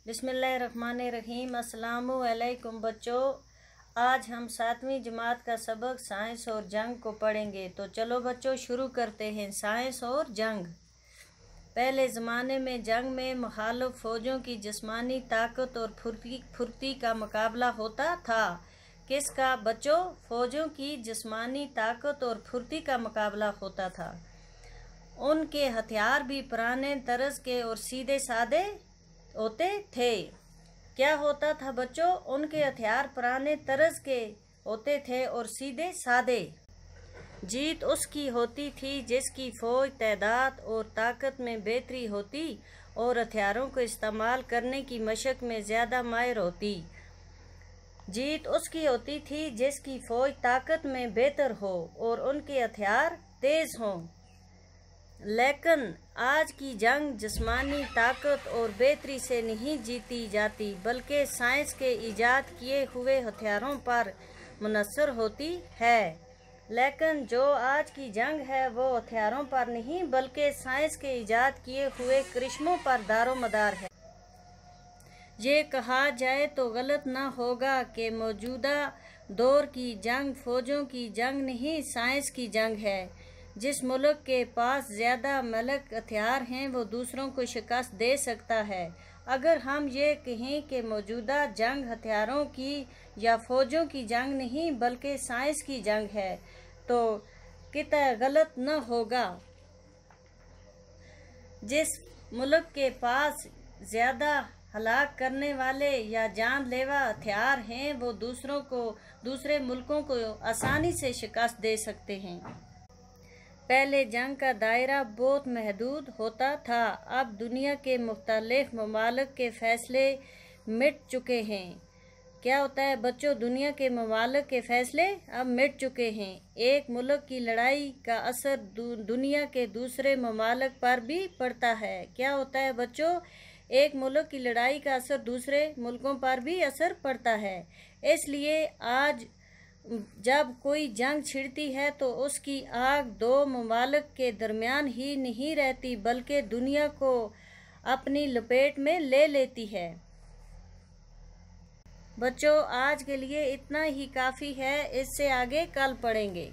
बिस्मिल्लाहिर्रहमानिर्रहीम। अस्सलामु अलैकुम बच्चों, आज हम 7वीं जमात का सबक साइंस और जंग को पढ़ेंगे। तो चलो बच्चों शुरू करते हैं। साइंस और जंग। पहले ज़माने में जंग में मुखालिफ फ़ौजों की जिस्मानी ताकत और फुर्ती का मुकाबला होता था। किसका बच्चों? फ़ौजों की जिस्मानी ताकत और फुर्ती का मुकाबला होता था। उनके हथियार भी पुराने तर्ज के और सीधे सादे होते थे। क्या होता था बच्चों? उनके हथियार पुराने तर्ज के होते थे और सीधे सादे। जीत उसकी होती थी जिसकी फौज तादाद और ताकत में बेहतरी होती और हथियारों को इस्तेमाल करने की मशक में ज़्यादा माहिर होती। जीत उसकी होती थी जिसकी फौज ताकत में बेहतर हो और उनके हथियार तेज़ हों। लेकिन आज की जंग जिस्मानी ताकत और बेहतरी से नहीं जीती जाती, बल्कि साइंस के ईजाद किए हुए हथियारों पर मुनहसर होती है। लेकिन जो आज की जंग है वो हथियारों पर नहीं बल्कि साइंस के ईजाद किए हुए करिश्मों पर दारोमदार है। ये कहा जाए तो गलत न होगा कि मौजूदा दौर की जंग फ़ौजों की जंग नहीं, साइंस की जंग है। जिस मुल्क के पास ज़्यादा मलक हथियार हैं वो दूसरों को शिकस्त दे सकता है। अगर हम ये कहें कि मौजूदा जंग हथियारों की या फ़ौजों की जंग नहीं बल्कि साइंस की जंग है तो कितना गलत न होगा। जिस मुल्क के पास ज़्यादा हलाक करने वाले या जानलेवा हथियार हैं वो दूसरे मुल्कों को आसानी से शिकस्त दे सकते हैं। पहले जंग का दायरा बहुत महदूद होता था। अब दुनिया के मुख्तलिफ ममालिक के फैसले मिट चुके हैं। क्या होता है बच्चों? दुनिया के ममालिक के फैसले अब मिट चुके हैं। एक मुल्क की लड़ाई का असर दुनिया के दूसरे ममालिक पर भी पड़ता है। क्या होता है बच्चों? एक मुल्क की लड़ाई का असर दूसरे मुल्कों पर भी असर पड़ता है। इसलिए आज जब कोई जंग छिड़ती है तो उसकी आग दो ममालिक के दरमियान ही नहीं रहती बल्कि दुनिया को अपनी लपेट में ले लेती है। बच्चों आज के लिए इतना ही काफ़ी है, इससे आगे कल पढ़ेंगे।